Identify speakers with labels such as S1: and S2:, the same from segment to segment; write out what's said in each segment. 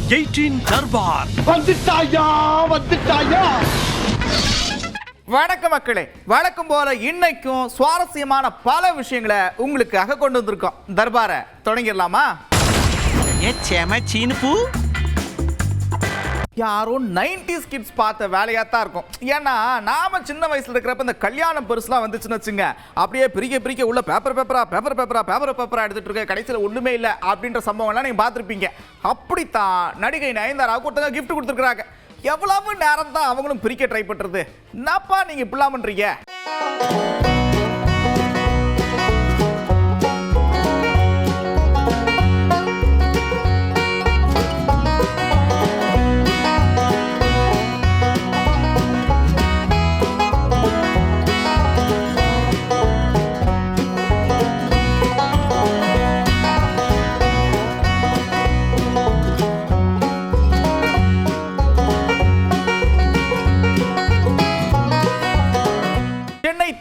S1: 18 தர்பார்
S2: வந்துட்டாயா.
S3: வணக்கம் மக்களே, வழக்கம் போல இன்னைக்கும் சுவாரஸ்யமான பல விஷயங்களை உங்களுக்காக கொண்டு வந்திருக்கோம். தர்பாரை தொடங்கிடலாமா? யாரோ 90s கிட்ஸ் பார்த்த வேலையாத்தான் இருக்கும். ஏன்னா நாம சின்ன வயசுல இருக்கிறப்ப இந்த கல்யாணம் பெருசுலாம் வந்துச்சுன்னு வச்சுங்க, அப்படியே பிரிக்க உள்ள பேப்பர் பேப்பரா எடுத்துட்டு இருக்க, கடைசியில் ஒண்ணுமே இல்லை அப்படின்ற சம்பவம்லாம் நீங்க பார்த்துருப்பீங்க. அப்படித்தான் நடிகை நயன்தாராவுக்கு ஒருத்தங்க கிஃப்ட் கொடுத்துருக்காங்க. எவ்வளவு நேரம் தான் அவங்களும் பிரிக்க ட்ரை பண்றது? என்னப்பா நீங்க இப்படிலாம் பண்றீங்க?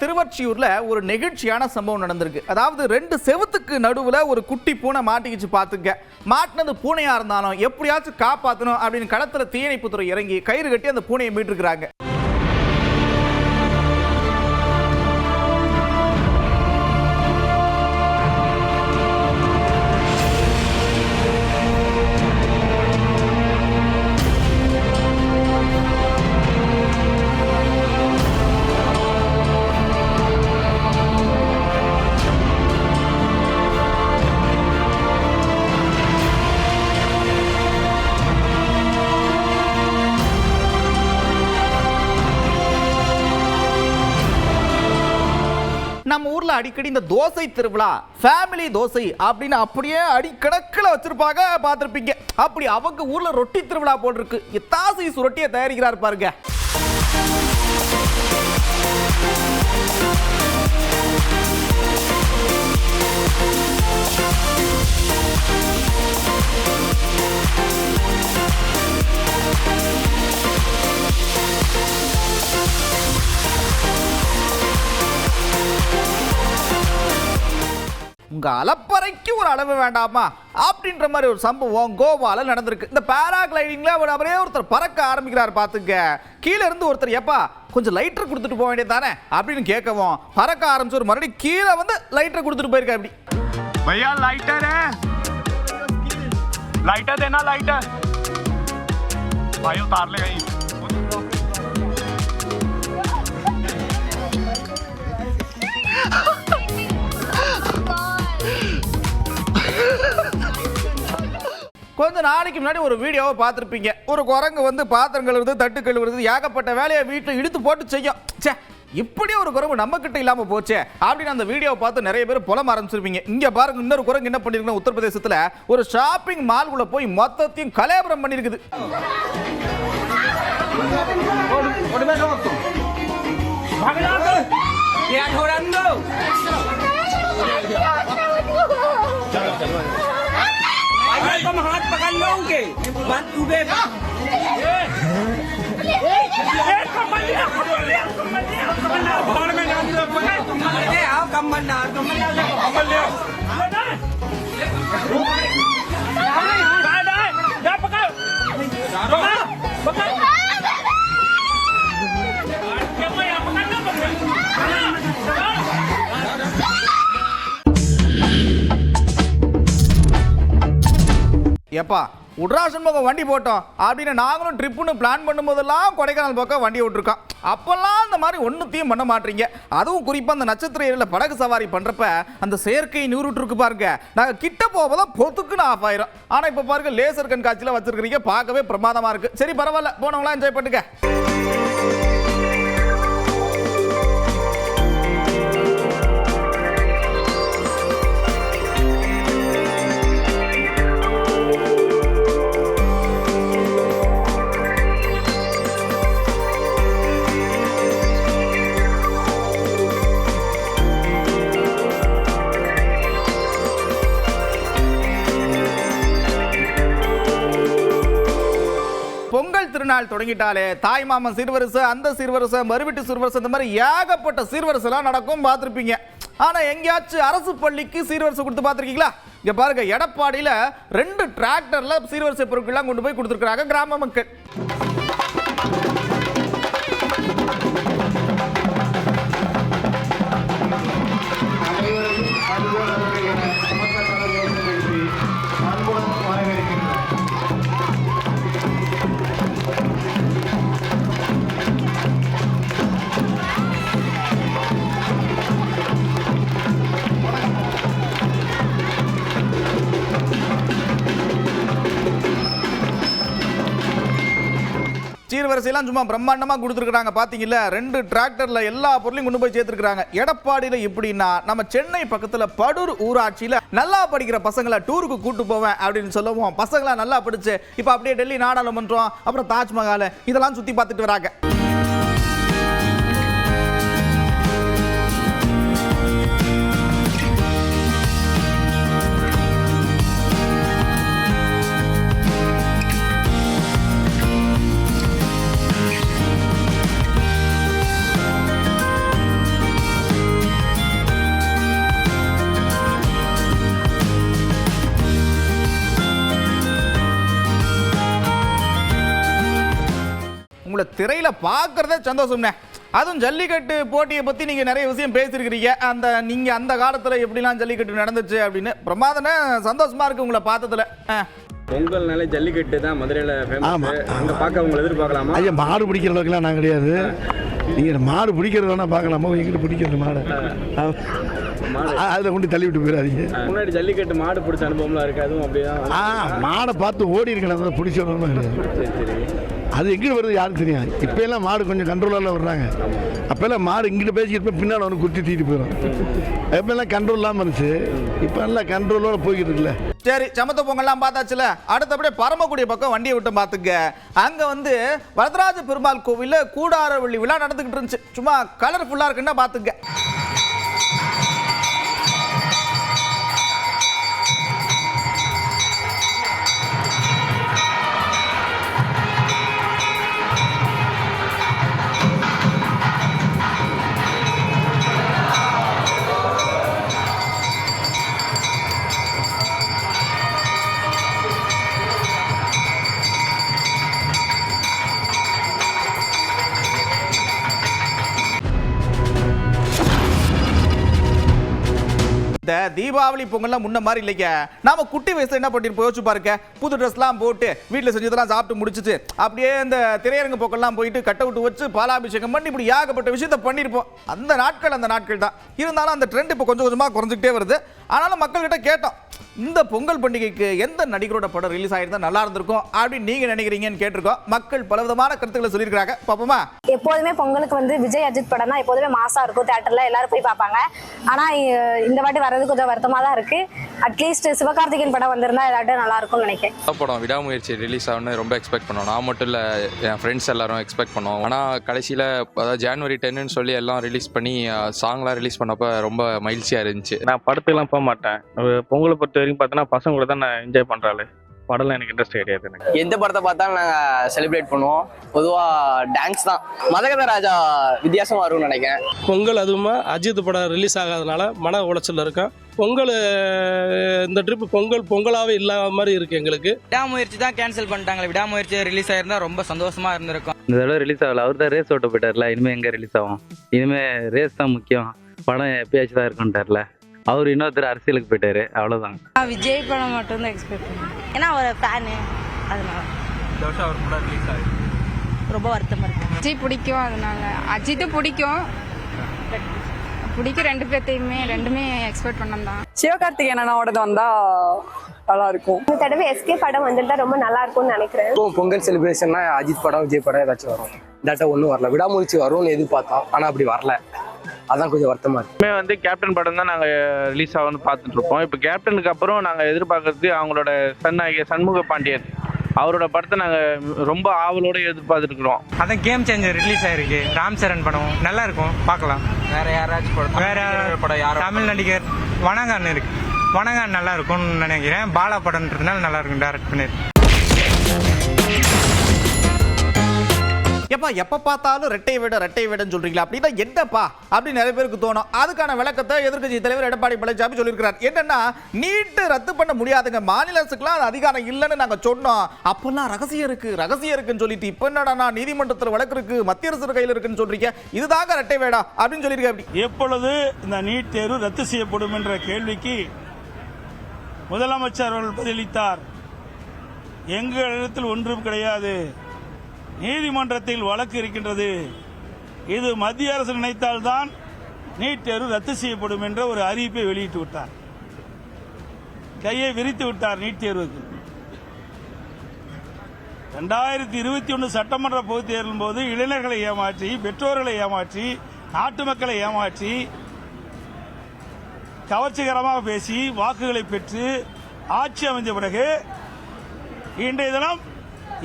S3: திருவொற்றியூர்ல ஒரு நெகிழ்ச்சியான சம்பவம் நடந்திருக்கு. அதாவது 2 செவுத்துக்கு நடுவுல ஒரு குட்டி பூனை மாட்டிக்கிச்சு. பாத்துக்க, மாட்டினது பூனையா இருந்தாலும் எப்படியாச்சும் காப்பாற்றணும் அப்படின்னு களத்துல தீயணைப்புத்துறை இறங்கி கயிறு கட்டி அந்த பூனையை மீட்டிருக்கிறாங்க. நம்ம ஊர்ல அடிக்கடி இந்த தோசை திருவிழா, ஃபேமிலி தோசை அப்படின்னு அப்படியே அடிக்கணக்கில் வச்சிருப்பாங்க, பார்த்துருப்பீங்க. அப்படி அவங்க ஊர்ல ரொட்டி திருவிழா போல் இருக்கு. எத்தாசி ரொட்டியை தயாரிக்கிறார் பாருங்க. உங்க அலப்பறைக்கு ஒரு அளவு வேண்டாமா அப்படின்ற மாதிரி ஒரு சம்பவம் கோவால நடந்திருக்கு. இந்த பேராகிளைடிங்ல அவரே ஒருத்தர் பறக்க ஆரம்பிக்கிறார். பாத்துங்க, கீழே இருந்து ஒருத்தர் எப்பா கொஞ்சம் லைட்டர் கொடுத்துட்டு போக வேண்டியது தானே அப்படின்னு கேட்கவும் பறக்க ஆரம்பிச்சு மறுபடியும் கீழே வந்து லைட்டர் கொடுத்துட்டு போயிருக்க. அப்படி
S1: भैया लाइटर है, लाइटर देना, लाइटर भाई उतार ले गई.
S3: கொஞ்ச நாளைக்கு முன்னாடி ஒரு வீடியோவை பார்த்துருப்பீங்க. ஒரு குரங்கு வந்து பாத்திரம் கழுவுறது, தட்டு கழுவுறது, ஏகப்பட்ட வேலையை வீட்டில் இழுத்து போட்டு செய்யும். சே, இப்படி ஒரு குரங்கு நம்ம கிட்ட இல்லாம போச்சே அப்படின்னு அந்த வீடியோவை பார்த்து நிறைய பேர் புலம் ஆரம்பிச்சிருப்பீங்க. இங்க பாருங்க, இன்னொரு குரங்கு என்ன பண்ணிருக்குன்னா, உத்தரப்பிரதேசத்துல ஒரு ஷாப்பிங் மால்குள்ள போய் மொத்தத்தையும் கலேபரம் பண்ணிருக்குது.
S4: तुम हाथ पकड़ लोगे बात उगे आओ कम्बल
S3: எப்பா உட்ராசன் பக்கம் வண்டி போட்டோம் அப்படின்னு நாங்களும் ட்ரிப்புன்னு பிளான் பண்ணும்போதெல்லாம் கொடைக்கானல் பக்கம் வண்டி விட்டுருக்கோம். அப்பெல்லாம் அந்த மாதிரி ஒன்றுத்தையும் பண்ண மாட்டீங்க. அதுவும் குறிப்பாக அந்த நட்சத்திர ஏரியில் படகு சவாரி பண்ணுறப்ப அந்த செயற்கை நீரூற்று இருக்கு பாருங்க, நாங்கள் கிட்ட போவதான் பொத்துக்குன்னு ஆஃப் ஆயிரும். ஆனால் இப்போ பாருங்க, லேசர் கண்காட்சியில் வச்சிருக்கிறீங்க, பார்க்கவே பிரமாதமாக இருக்கு. சரி பரவாயில்ல, போனவங்களாம் என்ஜாய் பண்ணுங்க. பொங்கல் திருநாள் தொடங்கிட்டாலே தாய் மாமன் சீர்வரிசை, அந்த சீர்வரிசை, மறுவீட்டு சீர்வரிசை, இந்த மாதிரி ஏகப்பட்ட சீர்வரிசைலாம் நடக்கும், பார்த்துருப்பீங்க. ஆனால் எங்கேயாச்சும் அரசு பள்ளிக்கு சீர்வரிசை கொடுத்து பார்த்துருக்கீங்களா? இங்க பாருங்க, எடப்பாடியில 2 டிராக்டர்ல சீர்வரிசை பொருட்கள்லாம் கொண்டு போய் கொடுத்துருக்காங்க கிராம மக்கள். சீர்வரிசையெல்லாம் சும்மா பிரம்மாண்டமாக கொடுத்துருக்காங்க. பார்த்தீங்களா, 2 டிராக்டர்ல எல்லா பொருளையும் கொண்டு போய் சேர்த்துருக்காங்க. எடப்பாடியில் எப்படின்னா, நம்ம சென்னை பக்கத்தில் படூர் ஊராட்சியில் நல்லா படிக்கிற பசங்களை டூருக்கு கூட்டு போவேன் அப்படின்னு சொல்லுவோம். பசங்களாம் நல்லா படிச்சு இப்போ அப்படியே டெல்லி நாடாளுமன்றம், அப்புறம் தாஜ்மஹால் இதெல்லாம் சுற்றி பார்த்துட்டு வராங்க. உங்களை திரையில பார்க்கறதே சந்தோஷம்னே. அதுவும் ஜல்லிக்கட்டு போட்டியை பத்தி நீங்க நிறைய விஷயம் பேசியிருக்கிறீங்க. நீங்க அந்த காலத்துல எப்படிலாம் ஜல்லிக்கட்டு நடந்துச்சு அப்படின்னு பிரமாதன சந்தோஷமா இருக்கு உங்களை பார்த்ததுல.
S2: பொங்கல்னாலே ஜல்லிக்கட்டு தான் மதுரையில் ஃபேமஸ். அங்கே பார்க்க உங்களை எதிர்பார்க்கலாமா?
S5: ஐயா, மாடு பிடிக்கிற அளவுக்குலாம் நான் கிடையாது. நீங்கள் மாடு பிடிக்கிறது வேணா பார்க்கலாமா? எங்கிட்ட பிடிக்கிறது மாடு அதில் கொண்டு தள்ளி விட்டு போயிடாதீங்க.
S2: முன்னாடி ஜல்லிக்கட்டு மாடு பிடிச்ச அனுபவம்லாம் இருக்குது, அதுவும் அப்படியே
S5: மாடை பார்த்து ஓடி இருக்கணும், பிடிச்சவங்க கிடையாது.
S2: சரி சரி.
S5: அது எங்கிட்ட வருது யாரும் தெரியும். இப்போ எல்லாம் மாடு கொஞ்சம் கண்ட்ரோலாக வர்றாங்க. அப்போல்லாம் மாடு இங்கிட்ட பேசிக்கிட்டு போய் பின்னால் ஒன்று குத்தி தீட்டு போயிடும். எப்பெல்லாம் கண்ட்ரோல் இல்லாமல் இருந்துச்சு, இப்போ எல்லாம் கண்ட்ரோலோட போய்கிட்டு இருக்குல்ல.
S3: சரி, சமத்த பொங்கல்லாம் பார்த்தாச்சுல. அடுத்தபடியே பரமக்குடி பக்கம் வண்டியை விட்டு பார்த்துங்க. அங்கே வரதராஜ பெருமாள் கோவிலில் கூடாரவள்ளி விழா நடந்துக்கிட்டு இருந்துச்சு. சும்மா கலர்ஃபுல்லாக இருக்குன்னா பார்த்துங்க. இந்த தீபாவளி பொங்கல்லாம் முன்ன மாதிரி இல்லைங்க. நாம குட்டி வயசுல என்ன பண்ணிட்டு யோசிச்சு பாருங்க. புது ட்ரெஸ்லாம் போட்டு வீட்டில் செஞ்சதெல்லாம் சாப்பிட்டு முடிச்சுட்டு அப்படியே இந்த திரையரங்கு பொங்கல்லாம் போயிட்டு கட்ட விட்டு வச்சு பாலாபிஷேகம் பண்ணி இப்படி ஏகப்பட்ட விஷயத்தை பண்ணியிருப்போம். அந்த நாட்கள் தான். இருந்தாலும் அந்த ட்ரெண்ட் இப்போ கொஞ்சம் கொஞ்சமாக குறைஞ்சிக்கிட்டே வருது. ஆனாலும் மக்கள்கிட்ட கேட்டோம், இந்த பொங்கல் பண்டிகைக்கு எந்த நடிகரோட படம் ரிலீஸ் ஆயிருந்தா நல்லா இருந்திருக்கும் அப்படின்னு நீங்க நினைக்கிறீங்கன்னு கேட்டிருக்கோம். மக்கள் பலவிதமான கருத்துக்களை சொல்லியிருக்காங்க. பாப்போமா?
S6: எப்போதுமே பொங்கலுக்கு விஜய் அஜித் படம் தான் எப்போதுமே மாசா இருக்கும். தியேட்டர்ல எல்லாரும் போய் பார்ப்பாங்க. ஆனா இந்த வாட்டி வர்றது கொஞ்சம் வருத்தமா தான் இருக்கு. அட்லீஸ்ட் சிவகார்த்திகேயன் படம் வந்திருந்தா ஏதாட்டும் நல்லா இருக்கும்னு நினைக்கிறேன்.
S7: படம் விடாமுயற்சி ரிலீஸ் ஆகுன்னு ரொம்ப எக்ஸ்பெக்ட் பண்ணோம். நான் மட்டும் இல்லை, என் ஃப்ரெண்ட்ஸ் எல்லாரும் எக்ஸ்பெக்ட் பண்ணோம். ஆனால் கடைசியில் அதாவது ஜனவரி 10ன்னு சொல்லி எல்லாம் ரிலீஸ் பண்ணி சாங்லாம் ரிலீஸ் பண்ணப்போ ரொம்ப மகிழ்ச்சியாக இருந்துச்சு.
S2: நான் படத்துக்குலாம் போக மாட்டேன். பொங்கலை பொறுத்த வரைக்கும் பார்த்தோன்னா பசங்க கூட தான் நான் என்ஜாய் பண்ணுறாள். படம்லாம் எனக்கு இன்ட்ரெஸ்ட் கிடையாது. எனக்கு
S8: எந்த படத்தை பார்த்தாலும் நாங்கள் செலிப்ரேட் பண்ணுவோம். பொதுவாக டான்ஸ் தான். மதகத ராஜா வித்தியாசமாக வரும்னு நினைக்கிறேன்.
S9: பொங்கல் அதுவுமா அஜித் படம் ரிலீஸ் ஆகாதனால மன உளைச்சல் இருக்கேன். பொங்கல் இந்த ட்ரிப் பொங்கலாகவே இல்லாத மாதிரி இருக்குது எங்களுக்கு.
S10: விடாமுயற்சி தான் கேன்சல் பண்ணிட்டாங்களே. விடாமுயற்சி ரிலீஸ் ஆயிருந்தா ரொம்ப சந்தோஷமா இருந்திருக்கும்.
S11: இந்த தடவை ரிலீஸ் ஆகல. அவர் தான் ரேஸ் ஓட்ட போயிட்டார்ல. இனிமேல் எங்கே ரிலீஸ் ஆகும்? இனிமேல் ரேஸ் தான் முக்கியம். படம் எப்பயாச்சும் தான் இருக்குன்ட்டார்ல. அவர் இன்னொருத்தர் அரசியலுக்கு போயிட்டாரு, அவ்வளோதான்.
S6: விஜய் படம் மட்டும் தான் எக்ஸ்பெக்ட் பண்ணுவேன். ஏன்னா அவர் ஃபேனு, அதனால
S1: இந்த வருஷம் அவர் கூட ரிலீஸ் ஆகுது.
S6: ரொம்ப வருத்தமாக இருக்கு. விஜய் பிடிக்கும், அதனால அஜித்து பிடிக்கும். ரெண்டு பேர்த்தையுமே ரெண்டுமே எக்ஸ்பெக்ட் பண்ணதான்.
S12: சிவகார்த்திகேயன் அண்ணாவோடது வந்தா நல்லா இருக்கும்.
S6: இந்த தடவை எஸ்கே படம் வந்துட்டா ரொம்ப நல்லா இருக்கும்னு நினைக்கிறேன்.
S8: பொங்கல் செலிப்ரேஷன்னா அஜித் படம் விஜய் படம் ஏதாச்சும் வரும். இதாட்ட ஒன்றும் வரல. விடாமுயற்சி வரும்னு எதிர்பார்த்தோம், ஆனால் அப்படி வரல. அதான் கொஞ்சம் வருத்தமா இருக்கு.
S2: கேப்டன் படம் தான் நாங்கள் ரிலீஸ் ஆகும்னு பார்த்துட்டு இருப்போம். இப்போ கேப்டனுக்கு அப்புறம் நாங்கள் எதிர்பார்க்கறது அவங்களோட சண்முக பாண்டியன் அவரோட படத்தை நாங்கள் ரொம்ப ஆவலோட எதிர்பார்த்துருக்குறோம்.
S10: அதான் கேம் சேஞ்சர் ரிலீஸ் ஆயிருக்கு. ராம் சரண் படம் நல்லா இருக்கும், பார்க்கலாம்.
S8: வேற யாராச்சும் படம்,
S10: வேற
S8: படம் யாரும்
S10: தமிழ் நடிகர் வனகான் இருக்கு. வனகான் நல்லா இருக்கும்னு நினைக்கிறேன். பாலா படம்ன்றதுனால நல்லா இருக்கும், டைரக்ட் பண்ணிருக்கு.
S3: எப்பா எப்போ பார்த்தாலும் ரெட்டை வீடுன்னு சொல்றீங்களா? அப்படின்னா என்னப்பா அப்படின்னு நிறைய பேருக்கு தோணும். அதுக்கான விளக்கத்தை எதிர்க்கட்சி தலைவர் எடப்பாடி பழனிசாமி சொல்லியிருக்கிறார். என்னன்னா, நீட்டு ரத்து பண்ண முடியாதுங்க, மாநில அரசுக்குலாம் அது அதிகாரம் இல்லைன்னு நாங்க சொன்னோம். அப்பெல்லாம் ரகசியம் இருக்குன்னு சொல்லிட்டு இப்ப என்னடா நீதிமன்றத்தில் வழக்கு இருக்கு, மத்திய அரசு கையில் இருக்குன்னு சொல்றீங்க. இதுதாங்க ரெட்டை வேடா அப்படின்னு சொல்லியிருக்க.
S1: எப்பொழுது இந்த நீட் தேர்வு ரத்து செய்யப்படும் என்ற கேள்விக்கு முதலமைச்சர் அவர்கள் பதிலளித்தார், எங்களிடத்தில் ஒன்றும் கிடையாது, நீதிமன்றத்தில் வழக்கு இருக்கின்றது, இது மத்திய அரசு நினைத்தால்தான் நீட் தேர்வு ரத்து செய்யப்படும் என்ற ஒரு அறிவிப்பை வெளியிட்டு விட்டார். கையை விரித்து விட்டார் நீட் தேர்வுக்கு. 2021 சட்டமன்ற பொதுத் தேர்தலின் போது இளைஞர்களை ஏமாற்றி, பெற்றோர்களை ஏமாற்றி, நாட்டு மக்களை ஏமாற்றி, கவர்ச்சிகரமாக பேசி வாக்குகளை பெற்று ஆட்சி அமைந்த பிறகு இன்றைய தினம்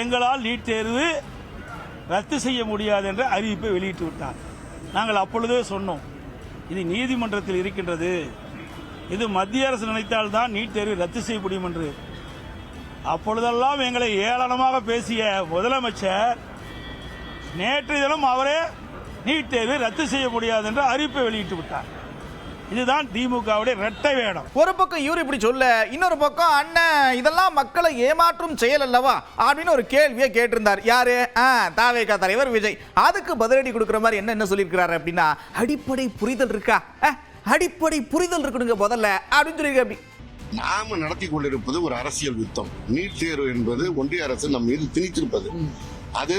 S1: எங்களால் நீட் தேர்வு ரத்து செய்ய முடியாது என்ற அறிவிப்பை வெளியிட்டு விட்டார். நாங்கள் அப்பொழுதே சொன்னோம், இது நீதிமன்றத்தில் இருக்கின்றது, இது மத்திய அரசு நினைத்தால்தான் நீட் தேர்வை ரத்து செய்ய முடியும் என்று. அப்பொழுதெல்லாம் எங்களை ஏளனமாக பேசிய முதலமைச்சர் நேற்றைய தினம் அவரே நீட் தேர்வை ரத்து செய்ய முடியாது என்ற அறிவிப்பை வெளியிட்டு விட்டார். இதுதான் திமுகவுடைய இரட்டை வேடம்.
S3: ஒரு பக்கம் இவர் இப்படி சொல்ல, இன்னொரு பக்கம் அண்ணன் இதெல்லாம் மக்களை ஏமாற்றும் செயல் அல்லவா அப்படின்னு ஒரு கேள்வியை கேட்டிருந்தார். யாரு? தாவேகா தலைவர் விஜய். அதுக்கு பதிலடி கொடுக்கிற மாதிரி என்ன சொல்லியிருக்கிறாரு அப்படின்னா, அடிப்படை புரிதல் இருக்கா, அடிப்படை புரிதல் இருக்கணுங்க முதல்ல அப்படின்னு சொல்லியிருக்க.
S13: நாம நடத்தி கொண்டிருப்பது ஒரு அரசியல் யுத்தம். நீட் தேர்வு என்பது ஒன்றிய அரசு நம் மீது திணித்திருப்பது. அது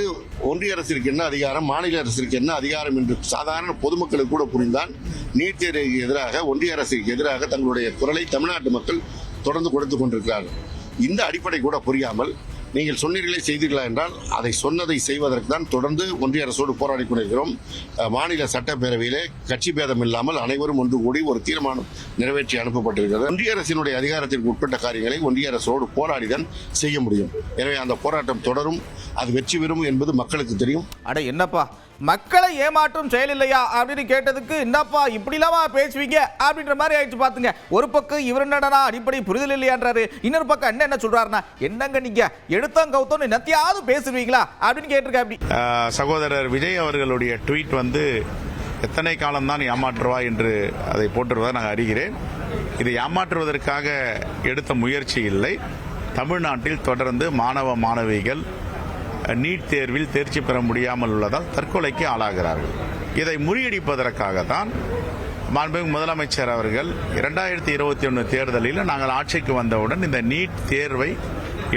S13: ஒன்றிய அரசிற்கு என்ன அதிகாரம், மாநில அரசிற்கு என்ன அதிகாரம் என்று சாதாரண பொதுமக்களுக்கு கூட புரிந்தால் நீட் தேர்வுக்கு எதிராக ஒன்றிய அரசுக்கு எதிராக தங்களுடைய குரலை தமிழ்நாட்டு மக்கள் தொடர்ந்து கொடுத்துக் கொண்டிருக்கிறார்கள். இந்த அடிப்படை கூட புரியாமல் நீங்கள் சொன்னீர்களே செய்தீர்களா என்றால், அதை சொன்னதை செய்வதற்கு தான் தொடர்ந்து ஒன்றிய அரசோடு போராடி கொண்டிருக்கிறோம். மாநில சட்டப்பேரவையிலே கட்சி பேதம் இல்லாமல் அனைவரும் ஒன்று கூடி ஒரு தீர்மானம் நிறைவேற்றி அனுப்பப்பட்டிருக்கிறது. ஒன்றிய அரசினுடைய அதிகாரத்திற்கு உட்பட்ட காரியங்களை ஒன்றிய அரசோடு போராடிதான் செய்ய முடியும். எனவே அந்த போராட்டம் தொடரும், அது வெற்றி பெறும் என்பது மக்களுக்கு தெரியும்.
S3: அட என்னப்பா, மக்களை ஏமாற்றும் செயல் இல்லையா அப்படின்னு கேட்டதுக்கு என்னப்பா இப்படிலாமா பேசுவீங்க அப்படின்ற மாதிரி ஆயிடுச்சு பாத்துங்க. ஒரு பக்கம் இவர் என்னடா அடிப்படை புரிதல் இல்லையான்றாரு, இன்னொரு பக்கம் என்ன சொல்றாருன்னா, என்னங்க நீங்க எடுத்தோம் கவுத்தோன்னு நத்தியாவது பேசுவீங்களா அப்படின்னு கேட்டிருக்க.
S14: சகோதரர் விஜய் அவர்களுடைய ட்வீட் எத்தனை காலம்தான் ஏமாற்றுவா என்று அதை போட்டிருவதை நான் அறிகிறேன். இது ஏமாற்றுவதற்காக எடுத்த முயற்சி இல்லை. தமிழ்நாட்டில் தொடர்ந்து மாணவ மாணவிகள் நீட் தேர்வில் தேர்ச்சி பெற முடியாமல் உள்ளதால் தற்கொலைக்கு ஆளாகிறார்கள். இதை முறியடிப்பதற்காகத்தான் மாண்புமிகு முதலமைச்சர் அவர்கள் 2021 தேர்தலில் நாங்கள் ஆட்சிக்கு வந்தவுடன் இந்த நீட் தேர்வை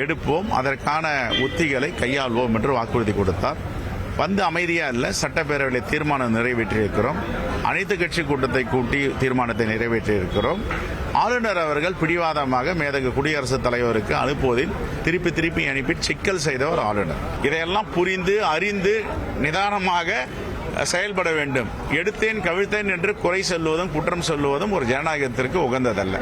S14: எடுப்போம், அதற்கான உத்திகளை கையாள்வோம் என்று வாக்குறுதி கொடுத்தார். வந்து அமைதியா இல்ல, சட்டப்பேரவையில் தீர்மானம் நிறைவேற்றியிருக்கிறோம், அனைத்து கட்சி கூட்டத்தை கூட்டி தீர்மானத்தை நிறைவேற்றியிருக்கிறோம். ஆளுநர் அவர்கள் பிடிவாதமாக மேதகு குடியரசுத் தலைவருக்கு அனுப்புவதில் திருப்பி அனுப்பி சிக்கல் செய்தவர் ஆளுநர். இதையெல்லாம் புரிந்து அறிந்து நிதானமாக செயல்பட வேண்டும். எடுத்தேன் கவிழ்த்தேன் என்று குறை சொல்வதும் குற்றம் சொல்லுவதும் ஒரு ஜனநாயகத்திற்கு உகந்ததல்ல.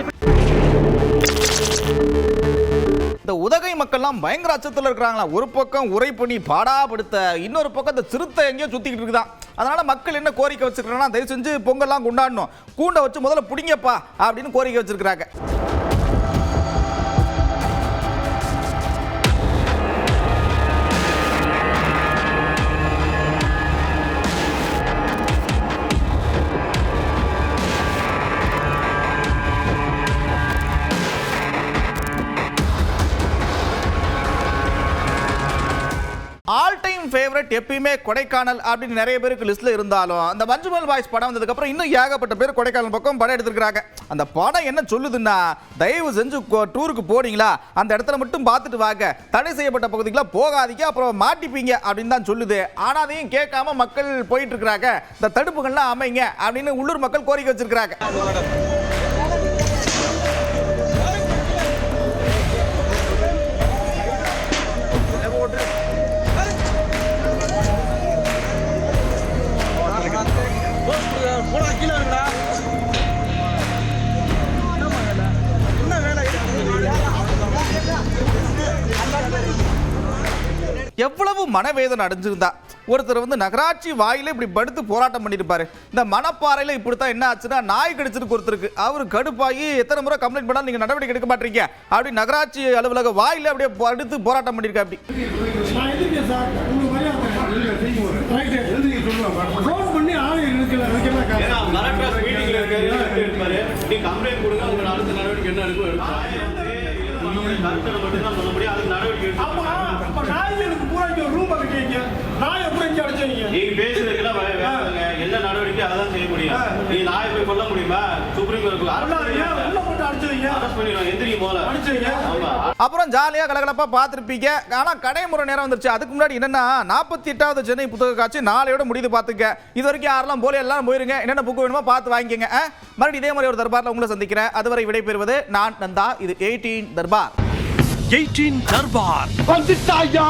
S3: இந்த உதகை மக்கள்லாம் பயங்கர அச்சத்தில் இருக்கிறாங்களா. ஒரு பக்கம் உரை பண்ணி பாடாப்படுத்த, இன்னொரு பக்கம் இந்த சிறுத்தை எங்கேயோ சுத்திக்கிட்டு இருக்குதான். அதனால மக்கள் என்ன கோரிக்கை வச்சிருக்காங்கன்னா, தயவு செஞ்சு பொங்கல்லாம் கொண்டாடணும், கூண்டை வச்சு முதல்ல பிடிங்கப்பா அப்படின்னு கோரிக்கை வச்சிருக்கிறாங்க. ஆல் டைம் ஃபேவரட் எப்பயுமே கொடைக்கானல் அப்படின்னு நிறைய பேருக்கு லிஸ்ட்ல இருந்தாலும், அந்த மஞ்சுமல் பாய்ஸ் படம் வந்ததுக்கு அப்புறம் இன்னும் ஏகப்பட்ட பேர் கொடைக்கானல் பக்கம் படம் எடுத்துருக்காங்க. அந்த படம் என்ன சொல்லுதுன்னா, தயவு செஞ்சு டூருக்கு போனீங்களா அந்த இடத்துல மட்டும் பார்த்துட்டு வாங்க, தடை செய்யப்பட்ட பகுதிக்கெல்லாம் போகாதீங்க, அப்புறம் மாட்டிப்பீங்க அப்படின்னு தான் சொல்லுது. ஆனா அதையும் கேட்காம மக்கள் போயிட்டு இருக்கிறாங்க. இந்த தடுப்புகள்லாம் அமைங்க அப்படின்னு உள்ளூர் மக்கள் கோரிக்கை வச்சிருக்கிறாங்க. எவ்வளவு மனவேதனை அடைஞ்சிருந்தா ஒருத்தர் வந்து நகராட்சி வாயில இப்படி படுத்து போராட்டம் பண்ணியிருப்பாரு. இந்த மணப்பாறையில் இப்படித்தான் என்ன ஆச்சுன்னா நாய் கடிச்சிருக்கு ஒருத்தருக்கு. அவர் கடுப்பாகி எத்தனை முறை கம்ப்ளைண்ட் பண்ணாலும் நீங்க நடவடிக்கை எடுக்க மாட்டீங்க அப்படி நகராட்சி அலுவலக வாயில அப்படியே படுத்து போராட்டம் பண்ணியிருக்கா. அப்படி
S1: என்ன நடவடிக்கை அதான் செய்ய முடியும். நீ நாயை போய் கொல்ல முடியுமா? சுப்ரீம்
S3: அப்புறம் ஜாலியா கலகலப்பா பார்த்துருப்பீங்க. ஆனா கடைமுறை நேரம் வந்துருச்சு. அதுக்கு முன்னாடி என்னன்னா 48வது சென்னை புத்தக காட்சி நாளையோட முடிது பார்த்துக்க. இது வரைக்கும் யாரெல்லாம் போல எல்லாம் போயிருங்க. என்னென்ன புக்கு வேணுமோ பார்த்து வாங்கிக்கங்க. மறுபடியும் இதே மாதிரி ஒரு தர்பார்ல உங்களை சந்திக்கிறேன். அதுவரை விடைபெறுவது நான் நந்தா. இது 18 தர்பார்.
S15: 18 தர்பார்
S5: வந்துட்டாயா.